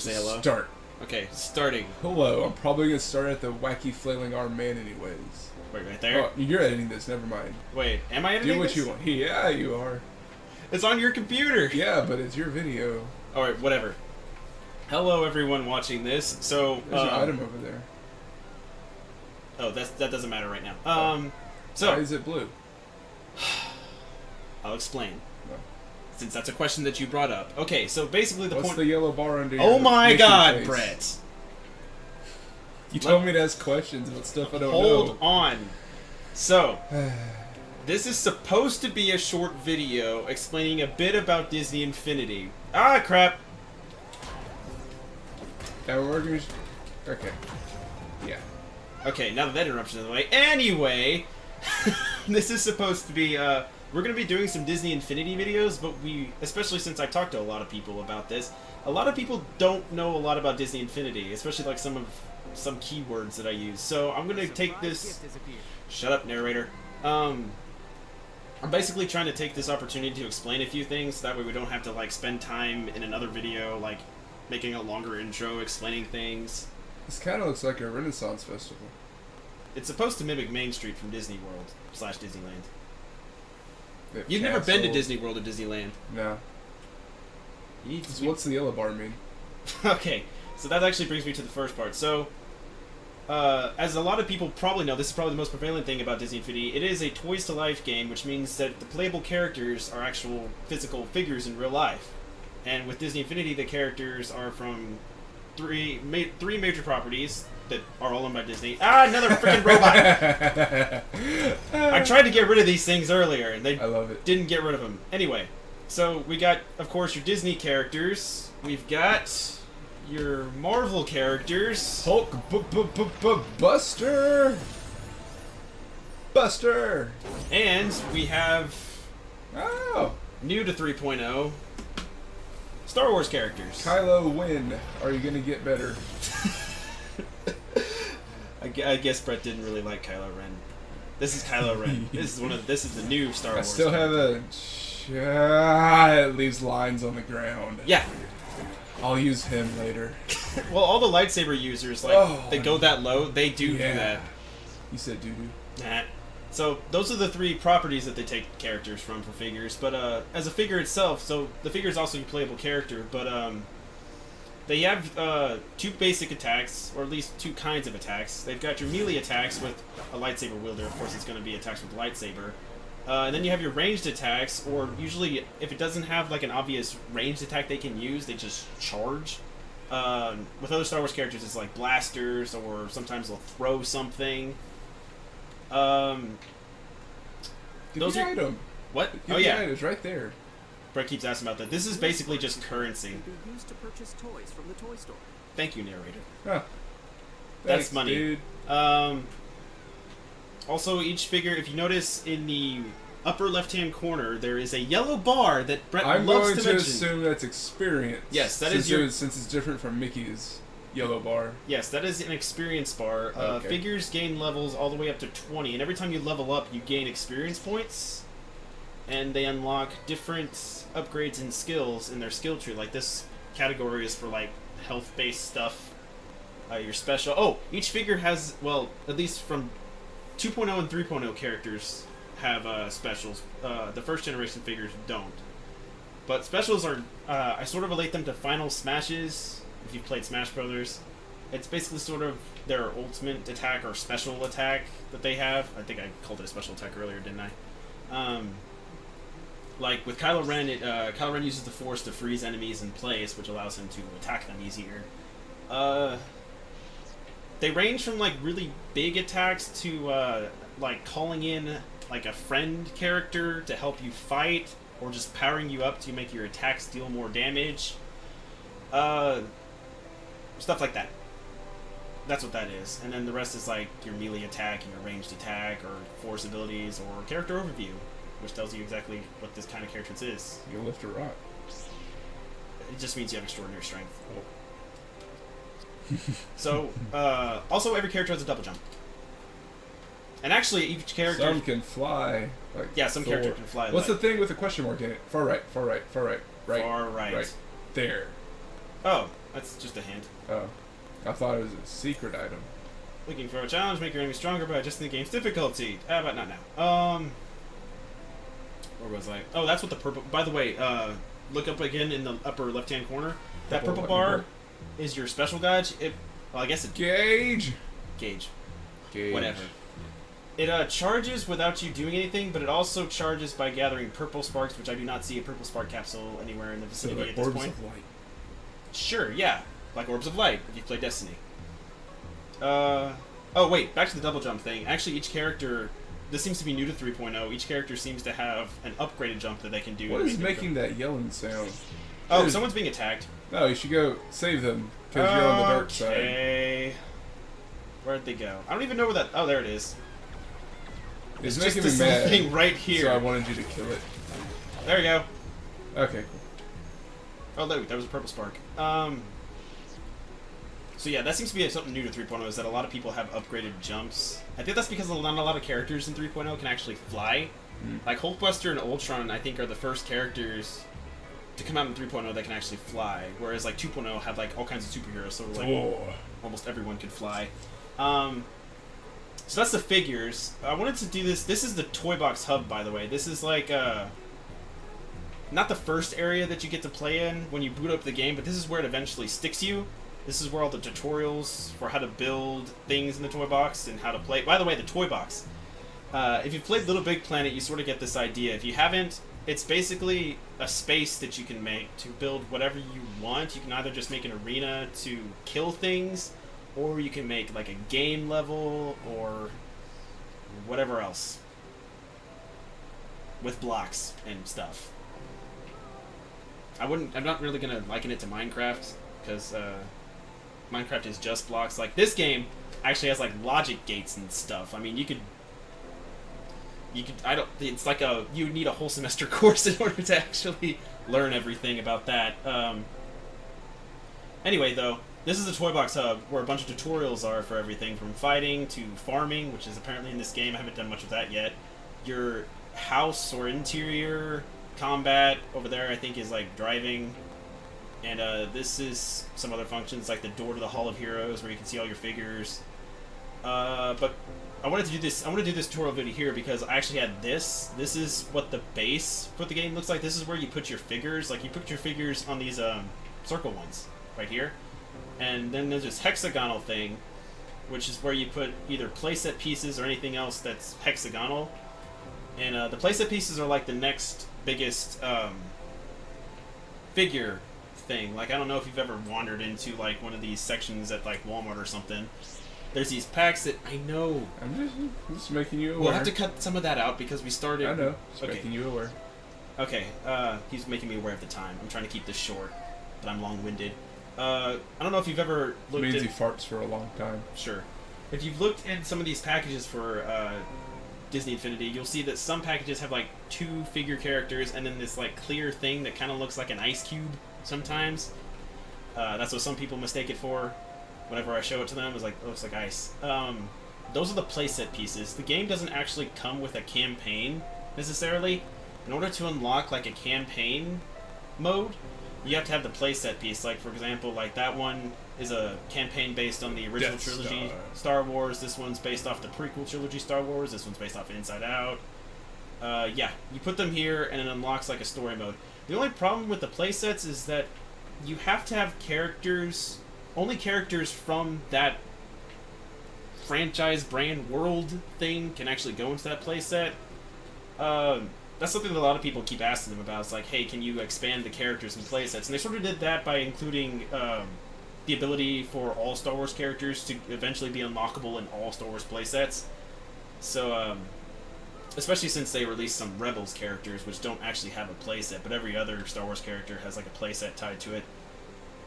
just say hello? Start. Okay, starting. Hello. I'm probably gonna start at the wacky flailing arm man anyways. Wait, right there? Oh, you're editing this. Never mind. Wait, am I editing Do what this? you want. Yeah, you are. It's on your computer! Yeah, but it's your video. Alright, whatever. Hello, everyone watching this. So, There's an item over there. Oh, that doesn't matter right now. Why is it blue? I'll explain. No. Since that's a question that you brought up. Okay, so basically the What's point... the yellow bar under your Oh my mission god, face? Brett! You told me to ask questions about stuff I don't know. Hold on. So, this is supposed to be a short video explaining a bit about Disney Infinity. Ah, crap! Now we're gonna... Okay. Yeah. Okay, now that interruption is out of the way. Anyway, this is supposed to be, we're going to be doing some Disney Infinity videos, but especially since I talked to a lot of people about this, a lot of people don't know a lot about Disney Infinity, especially like some keywords that I use. So I'm going to take this... Shut up, narrator. I'm basically trying to take this opportunity to explain a few things, that way we don't have to like spend time in another video, like making a longer intro, explaining things. This kind of looks like a Renaissance festival. It's supposed to mimic Main Street from Disney World / Disneyland. They You've never been to castle. Disney World or Disneyland. No. You need to What's the yellow bar mean? Okay, so that actually brings me to the first part. So, as a lot of people probably know, this is probably the most prevalent thing about Disney Infinity. It is a Toys to Life game, which means that the playable characters are actual physical figures in real life. And with Disney Infinity, the characters are from three major properties that are all owned by Disney. Ah, another freaking robot! I tried to get rid of these things earlier, and they I love it. didn't get rid of them. Anyway, so we got, of course, your Disney characters. We've got your Marvel characters. Hulk Buster! Buster! And we have, Oh! new to 3.0, Star Wars characters. Kylo Win. Are you gonna get better? I guess Brett didn't really like Kylo Ren. This is Kylo Ren. This is the new Star I Wars. still have it leaves lines on the ground. Yeah. I'll use him later. Well, all the lightsaber users, like, they go that low, they do that. You said doo-doo. Nah. So, those are the three properties that they take characters from for figures. But, as a figure itself, so the figure is also a playable character, but, they have, two basic attacks, or at least two kinds of attacks. They've got your melee attacks with a lightsaber wielder. Of course, it's going to be attacks with lightsaber. And then you have your ranged attacks, or usually, if it doesn't have, like, an obvious ranged attack they can use, they just charge. With other Star Wars characters, it's like blasters, or sometimes they'll throw something. Give Those the are... item. What? Give Oh, the yeah. item. It's right there. Brett keeps asking about that. This is basically just currency. Can be used to purchase toys from the toy store. Thank you, narrator. Huh. That's Thanks, money. Dude. Also, each figure, if you notice in the upper left-hand corner, there is a yellow bar that Brett I'm loves going to to mention. assume that's experience. Yes, that since is your... since it's different from Mickey's yellow bar. Yes, that is an experience bar. Okay. Figures gain levels all the way up to 20, and every time you level up, you gain experience points, and they unlock different upgrades and skills in their skill tree. Like, this category is for, like, health-based stuff. Your special... Oh, each figure has, well, at least from 2.0 and 3.0 characters have specials. The first generation figures don't. But specials are... I sort of relate them to Final Smashes, if you've played Smash Brothers. It's basically sort of their ultimate attack or special attack that they have. I think I called it a special attack earlier, didn't I? Like with Kylo Ren, Kylo Ren uses the Force to freeze enemies in place, which allows him to attack them easier. They range from like really big attacks to like calling in like a friend character to help you fight, or just powering you up to make your attacks deal more damage. Stuff like that. That's what that is. And then the rest is like your melee attack and your ranged attack, or force abilities, or character overview, which tells you exactly what this kind of character is. You can lift a rock. It just means you have extraordinary strength. So, also every character has a double jump. And actually, each character... Some can fly. Like yeah, some Thor. character can fly. What's like, the thing with the question mark in it? Far right, far right, far right, right. Far right. Right. There. Oh, That's just a hint. Oh. I thought it was a secret item. Looking for a challenge, make your enemy stronger by adjusting the game's difficulty. But not now. Where was I? Oh, that's what the purple... By the way, look up again in the upper left-hand corner. That purple bar is your special gauge. Well, I guess it... Gauge! Gauge. Gauge. Whatever. It charges without you doing anything, but it also charges by gathering purple sparks, which I do not see a purple spark capsule anywhere in the vicinity at this orbs point. of light. Sure, yeah. Like orbs of light, if you play Destiny. Oh, wait, back to the double jump thing. Actually, each character... This seems to be new to 3.0. Each character seems to have an upgraded jump that they can do. What is making that yelling sound? Oh, someone's being attacked. No, you should go save them, because you're on the dark side. Okay. Where'd they go? I don't even know where that... Oh, there it is. It's just making this me little mad. thing right here. So I wanted you to kill it. There you go. Okay. Oh, look, that was a purple spark. So yeah, that seems to be something new to 3.0, is that a lot of people have upgraded jumps. I think that's because not a lot of characters in 3.0 can actually fly. Like Hulkbuster and Ultron, I think, are the first characters to come out in 3.0 that can actually fly, whereas like 2.0 had like all kinds of superheroes, so like almost everyone could fly. So that's the figures. I wanted to do this. This is the Toy Box Hub, by the way. This is like not the first area that you get to play in when you boot up the game, but this is where it eventually sticks you. This is where all the tutorials for how to build things in the toy box and how to play. By the way, the toy box. If you've played Little Big Planet, you sort of get this idea. If you haven't, it's basically a space that you can make to build whatever you want. You can either just make an arena to kill things, or you can make like a game level or whatever else with blocks and stuff. I'm not really gonna liken it to Minecraft because Minecraft is just blocks. Like this game actually has like logic gates and stuff. I mean, you could it's like you need a whole semester course in order to actually learn everything about that. Anyway, though, this is the Toy Box Hub where a bunch of tutorials are for everything from fighting to farming, which is apparently in this game. I haven't done much of that yet. Your house or interior combat over there, I think, is like driving. And this is some other functions, like the door to the Hall of Heroes, where you can see all your figures. But I wanted to do this. I want to do this tutorial video here because I actually had this. This is what the base for the game looks like. This is where you put your figures. Like you put your figures on these circle ones right here, and then there's this hexagonal thing, which is where you put either playset pieces or anything else that's hexagonal. And the playset pieces are like the next biggest figure thing. Like, I don't know if you've ever wandered into like one of these sections at like Walmart or something. There's these packs that I know. I'm just making you aware. We'll have to cut some of that out because we started. I know. Just making you aware. Okay. He's making me aware of the time. I'm trying to keep this short, but I'm long-winded. I don't know if you've ever looked. It means he farts for a long time. Sure. If you've looked in some of these packages for Disney Infinity, you'll see that some packages have like 2 figure characters and then this like clear thing that kind of looks like an ice cube sometimes. That's what some people mistake it for. Whenever I show it to them, it's like, it looks like ice. Those are the playset pieces. The game doesn't actually come with a campaign necessarily. In order to unlock like a campaign mode, you have to have the playset piece. Like, for example, like that one is a campaign based on the original trilogy Star Wars. This one's based off the prequel trilogy Star Wars. This one's based off Inside Out. Yeah, you put them here and it unlocks like a story mode. The only problem with the playsets is that you have to have characters, only characters from that franchise brand world thing can actually go into that playset. That's something that a lot of people keep asking them about. It's like, hey, can you expand the characters in playsets? And they sort of did that by including the ability for all Star Wars characters to eventually be unlockable in all Star Wars playsets. So, especially since they released some Rebels characters, which don't actually have a playset, but every other Star Wars character has like a playset tied to it.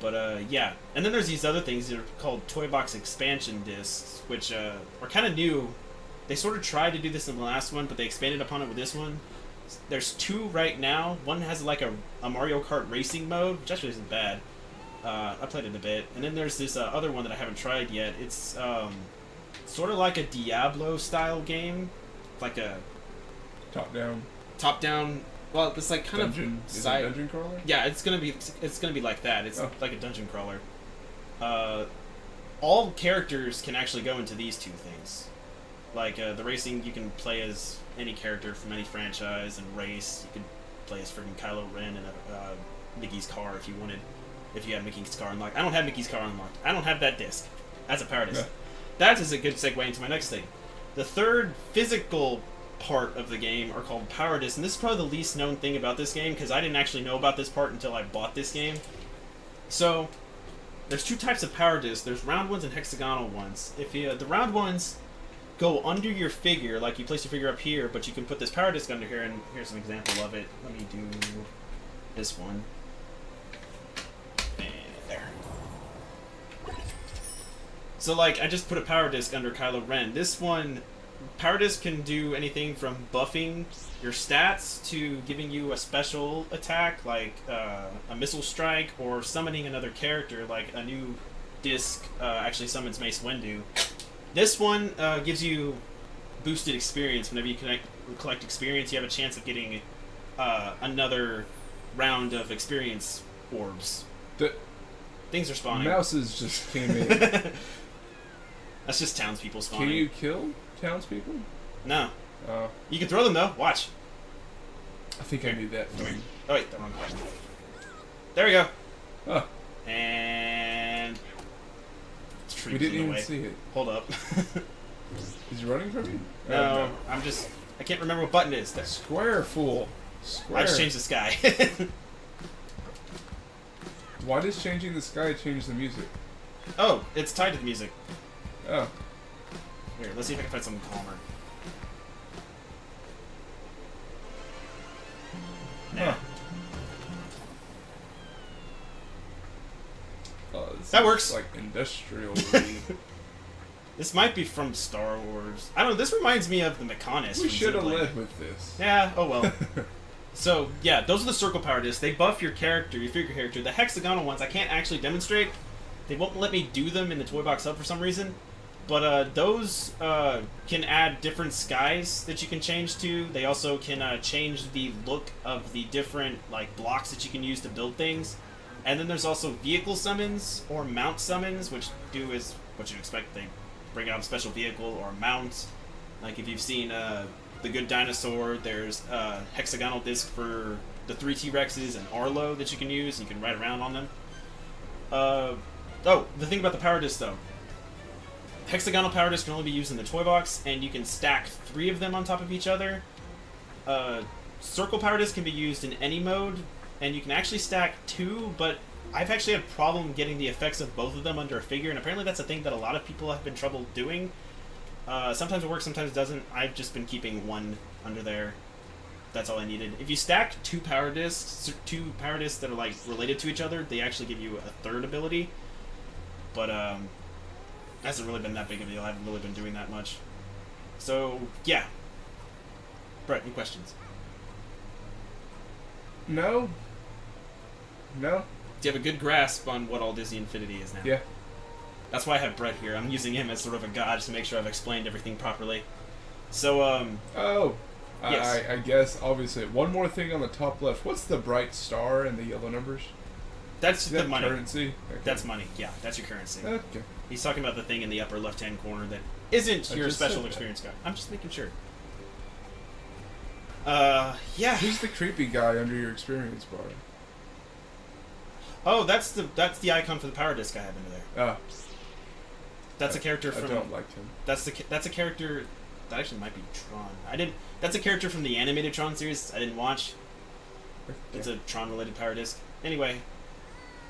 But, yeah. And then there's these other things that are called Toy Box Expansion Discs, which are kind of new. They sort of tried to do this in the last one, but they expanded upon it with this one. There's 2 right now. One has like a Mario Kart racing mode, which actually isn't bad. I played it a bit. And then there's this other one that I haven't tried yet. It's sort of like a Diablo-style game. Like a... Top-down. Top-down Well, it's like kind Dungeon, of is it side. a dungeon crawler? Yeah, it's gonna be like that. It's Oh. like a dungeon crawler. All characters can actually go into these two things. Like the racing, you can play as any character from any franchise and race. You could play as freaking Kylo Ren in a Mickey's car if you wanted. If you had Mickey's car unlocked. I don't have Mickey's car unlocked. I don't have that disc. That's a power disc. Yeah. That is a good segue into my next thing. The third physical part of the game are called power discs, and this is probably the least known thing about this game because I didn't actually know about this part until I bought this game. So, there's two types of power discs. There's round ones and hexagonal ones. If you the round ones go under your figure, like you place your figure up here, but you can put this power disc under here, and here's an example of it. Let me do this one. And there. So, like, I just put a power disc under Kylo Ren. This one, power disc can do anything from buffing your stats to giving you a special attack, like a missile strike, or summoning another character, like a new disc actually summons Mace Windu. This one gives you boosted experience. Whenever you collect experience, you have a chance of getting another round of experience orbs. The Things are spawning. mouses just came in. That's just townspeople spawning. Can you kill townspeople? No. Oh, You can throw them, though. Watch. I think I need that thing. Oh, wait. The wrong button. There we go. Oh, And... It's we trees didn't in the even way. see it. Hold up. Is he running from you? No, I'm just... I can't remember what button it is. Square, fool. Square. I just changed the sky. Why does changing the sky change the music? Oh, it's tied to the music. Oh, Here, let's see if I can find something calmer. huh. Oh, this That is works. Like industrial. This might be from Star Wars. I don't know, this reminds me of the Mechanis. We from should have Xenoblade. led with this. Yeah, oh well. So, yeah, those are the circle power discs. They buff your character, your figure character. The hexagonal ones, I can't actually demonstrate. They won't let me do them in the Toy Box Hub for some reason. But those can add different skies that you can change to. They also can change the look of the different like blocks that you can use to build things. And then there's also vehicle summons or mount summons, which do is what you'd expect. They bring out a special vehicle or mount. Like if you've seen The Good Dinosaur, there's a hexagonal disc for the 3 T-Rexes and Arlo that you can use. You can ride around on them. Oh, the thing about the power disc though. Hexagonal power disc can only be used in the toy box, and you can stack 3 of them on top of each other. Circle power disc can be used in any mode, and you can actually stack 2, but I've actually had a problem getting the effects of both of them under a figure, and apparently that's a thing that a lot of people have been trouble doing. Sometimes it works, sometimes it doesn't. I've just been keeping 1 under there. That's all I needed. If you stack 2 power discs that are like related to each other, they actually give you a 3rd ability. But hasn't really been that big of a deal. I haven't really been doing that much. So, yeah. Brett, any questions? No. No. Do you have a good grasp on what all Disney Infinity is now? Yeah. That's why I have Brett here. I'm using him as sort of a god just to make sure I've explained everything properly. So, Oh. Yes. I guess, obviously. One more thing on the top left. What's the bright star and the yellow numbers? that's Is the that money. currency? Okay. That's money. Yeah, that's your currency. Okay. He's talking about the thing in the upper left-hand corner that isn't I your just special said that. experience guide. I'm just making sure. Yeah. Who's the creepy guy under your experience bar? Oh, that's the icon for the power disc I have under there. Oh, That's a character I from. don't like him. That's a character that actually might be Tron. That's a character from the animated Tron series I didn't watch. It's a Tron related power disc. Anyway,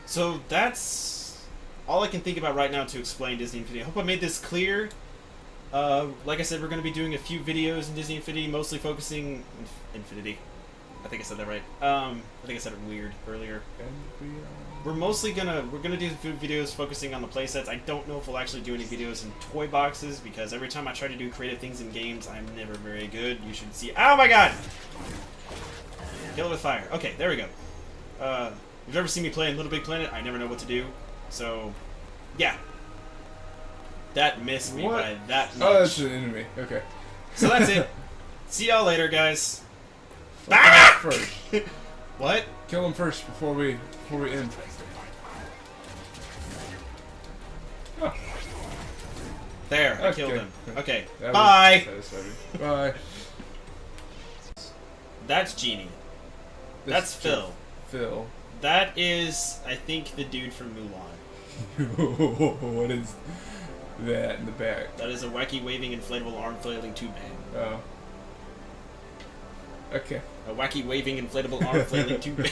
so that's all I can think about right now to explain Disney Infinity. I hope I made this clear. Like I said, we're going to be doing a few videos in Disney Infinity, mostly focusing Infinity. I think I said that right. I think I said it weird earlier. We're gonna do videos focusing on the playsets. I don't know if we'll actually do any videos in toy boxes because every time I try to do creative things in games, I'm never very good. You should see. Oh my god! Kill it with fire. Okay, there we go. If you've ever seen me play in Little Big Planet, I never know what to do. So, yeah. That missed me What? by that much. Oh, that's an enemy. Okay. So that's it. See y'all later, guys. First. What? Kill him first before we end. Oh, There, I Okay. killed him. Okay, that bye! was satisfying. Bye. That's Genie. This That's is Phil. Phil. That is, I think, the dude from Mulan. What is that in the back? That is a wacky waving inflatable arm flailing tube man. Oh. Okay. A wacky waving inflatable arm flailing tube man.